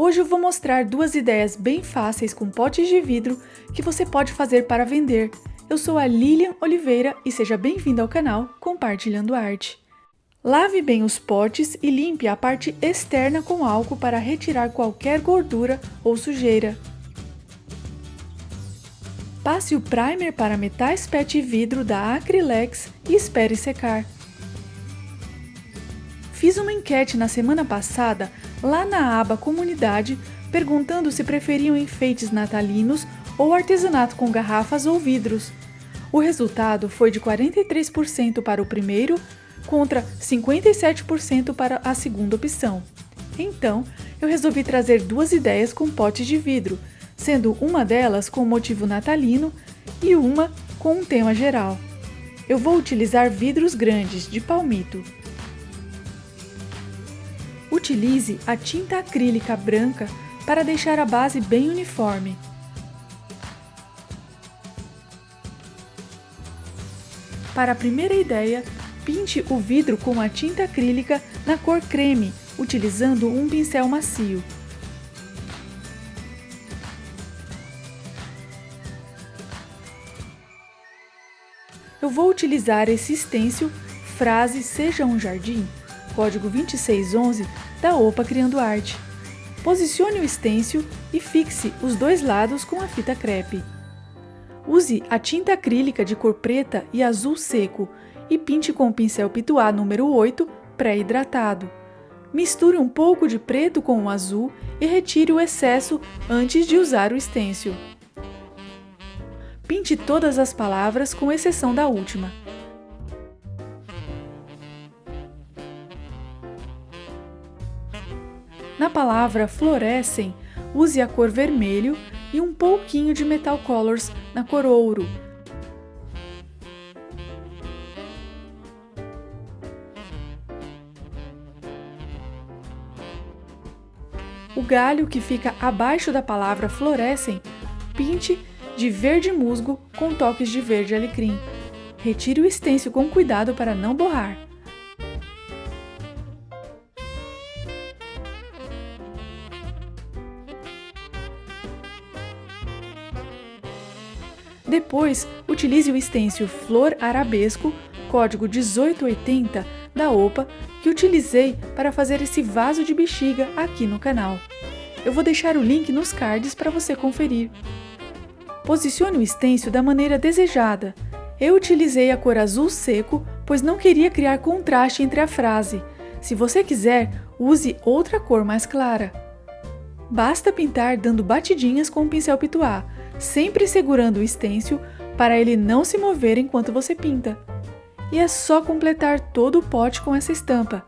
Hoje eu vou mostrar duas ideias bem fáceis com potes de vidro que você pode fazer para vender. Eu sou a Lilian Oliveira e seja bem-vindo ao canal Compartilhando Arte. Lave bem os potes e limpe a parte externa com álcool para retirar qualquer gordura ou sujeira. Passe o primer para metais PET vidro da Acrylex e espere secar. Fiz uma enquete na semana passada, lá na aba Comunidade, perguntando se preferiam enfeites natalinos ou artesanato com garrafas ou vidros. O resultado foi de 43% para o primeiro, contra 57% para a segunda opção. Então, eu resolvi trazer duas ideias com potes de vidro, sendo uma delas com motivo natalino e uma com um tema geral. Eu vou utilizar vidros grandes, de palmito. Utilize a tinta acrílica branca para deixar a base bem uniforme. Para a primeira ideia, pinte o vidro com a tinta acrílica na cor creme, utilizando um pincel macio. Eu vou utilizar esse stencil Frase Seja um Jardim, código 2611 da OPA Criando Arte. Posicione o stencil e fixe os dois lados com a fita crepe. Use a tinta acrílica de cor preta e azul seco e pinte com o pincel Pituá número 8 pré-hidratado. Misture um pouco de preto com o azul e retire o excesso antes de usar o stencil. Pinte todas as palavras com exceção da última. Na palavra florescem, use a cor vermelho e um pouquinho de Metal Colors na cor ouro. O galho que fica abaixo da palavra florescem, pinte de verde musgo com toques de verde alecrim. Retire o stencil com cuidado para não borrar. Depois, utilize o stencil Flor Arabesco, código 1880 da OPA, que utilizei para fazer esse vaso de bexiga aqui no canal. Eu vou deixar o link nos cards para você conferir. Posicione o stencil da maneira desejada. Eu utilizei a cor azul seco, pois não queria criar contraste entre a frase. Se você quiser, use outra cor mais clara. Basta pintar dando batidinhas com o pincel Pituá, sempre segurando o stencil para ele não se mover enquanto você pinta. E é só completar todo o pote com essa estampa.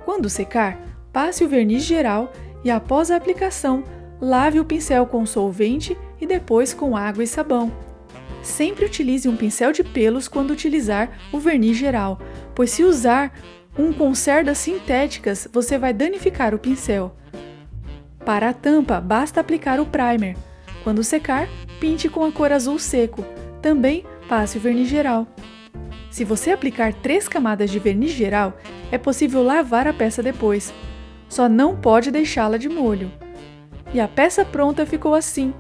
Quando secar, passe o verniz geral e após a aplicação, lave o pincel com solvente e depois com água e sabão. Sempre utilize um pincel de pelos quando utilizar o verniz geral, pois se usar um com cerdas sintéticas, você vai danificar o pincel. Para a tampa, basta aplicar o primer. Quando secar, pinte com a cor azul seco. Também passe o verniz geral. Se você aplicar 3 camadas de verniz geral, é possível lavar a peça depois. Só não pode deixá-la de molho. E a peça pronta ficou assim.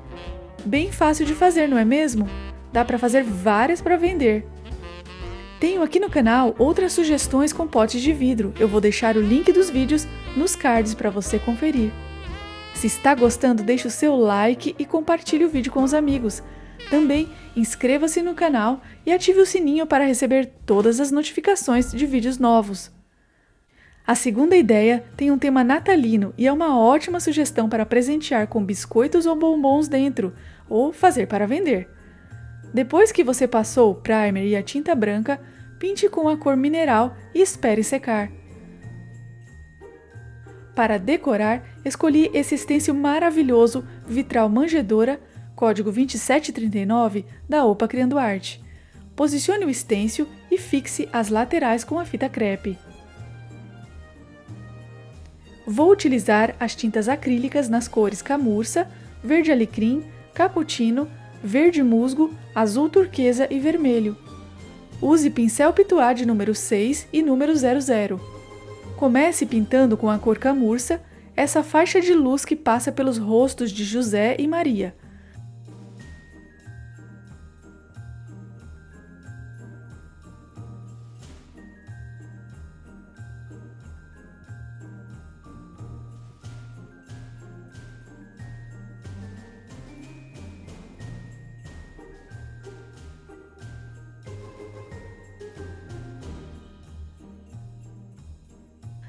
Bem fácil de fazer, não é mesmo? Dá para fazer várias para vender. Tenho aqui no canal outras sugestões com potes de vidro. Eu vou deixar o link dos vídeos nos cards para você conferir. Se está gostando, deixe o seu like e compartilhe o vídeo com os amigos. Também inscreva-se no canal e ative o sininho para receber todas as notificações de vídeos novos. A segunda ideia tem um tema natalino e é uma ótima sugestão para presentear com biscoitos ou bombons dentro, ou fazer para vender. Depois que você passou o primer e a tinta branca, pinte com a cor mineral e espere secar. Para decorar, escolhi esse stencil maravilhoso Vitral Manjedoura, código 2739 da OPA Criando Arte. Posicione o stencil e fixe as laterais com a fita crepe. Vou utilizar as tintas acrílicas nas cores camurça, verde alecrim, cappuccino, verde musgo, azul turquesa e vermelho. Use pincel Pituá de número 6 e número 00. Comece pintando com a cor camurça essa faixa de luz que passa pelos rostos de José e Maria.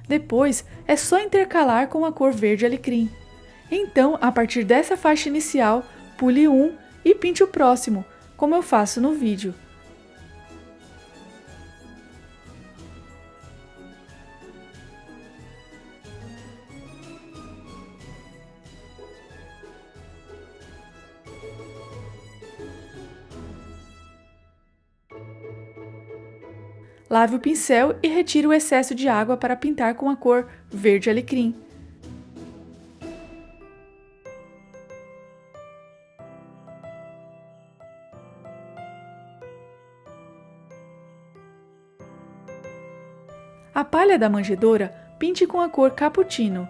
Depois, é só intercalar com a cor verde alecrim. Então, a partir dessa faixa inicial, pule um e pinte o próximo, como eu faço no vídeo. Lave o pincel e retire o excesso de água para pintar com a cor verde alecrim. A palha da manjedoura pinte com a cor cappuccino.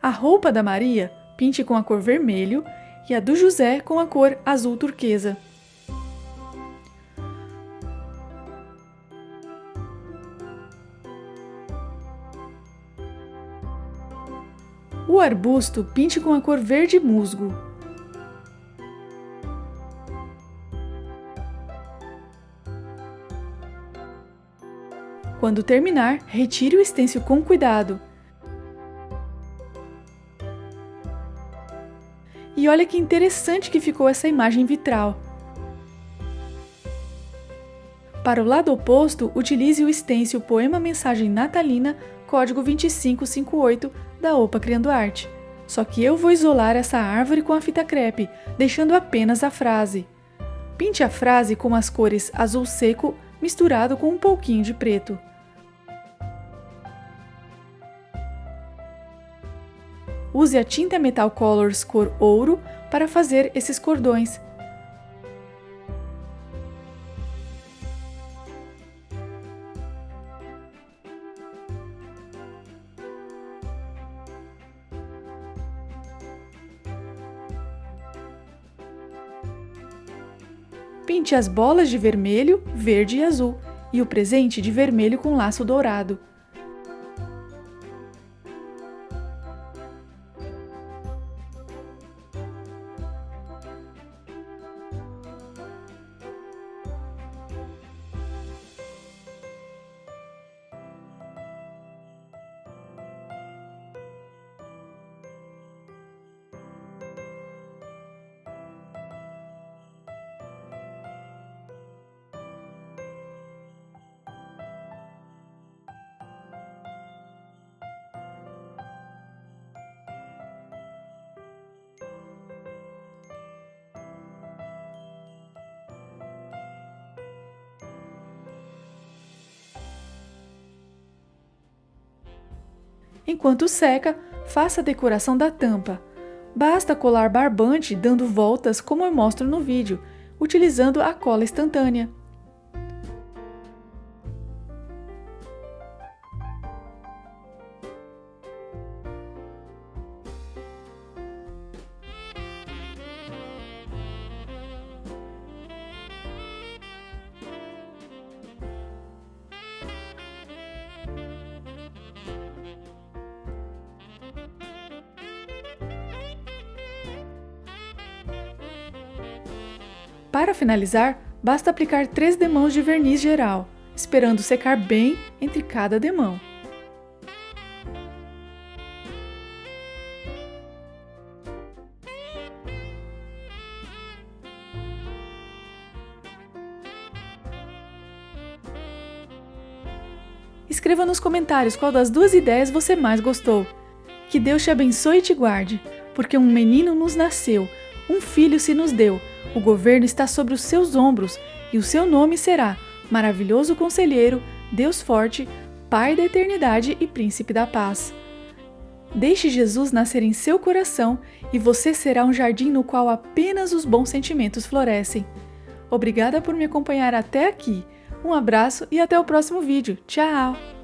A roupa da Maria pinte com a cor vermelho e a do José com a cor azul turquesa. O arbusto pinte com a cor verde musgo. Quando terminar, retire o estêncil com cuidado. E olha que interessante que ficou essa imagem vitral. Para o lado oposto, utilize o estêncil Poema Mensagem Natalina, código 2558 da Opa Criando Arte. Só que eu vou isolar essa árvore com a fita crepe, deixando apenas a frase. Pinte a frase com as cores azul seco misturado com um pouquinho de preto. Use a tinta Metal Colors cor ouro para fazer esses cordões. Pinte as bolas de vermelho, verde e azul, e o presente de vermelho com laço dourado. Enquanto seca, faça a decoração da tampa. Basta colar barbante dando voltas como eu mostro no vídeo, utilizando a cola instantânea. Para finalizar, basta aplicar 3 demãos de verniz geral, esperando secar bem entre cada demão. Escreva nos comentários qual das duas ideias você mais gostou. Que Deus te abençoe e te guarde, porque um menino nos nasceu, um filho se nos deu. O governo está sobre os seus ombros, e o seu nome será Maravilhoso Conselheiro, Deus Forte, Pai da Eternidade e Príncipe da Paz. Deixe Jesus nascer em seu coração e você será um jardim no qual apenas os bons sentimentos florescem. Obrigada por me acompanhar até aqui. Um abraço e até o próximo vídeo. Tchau!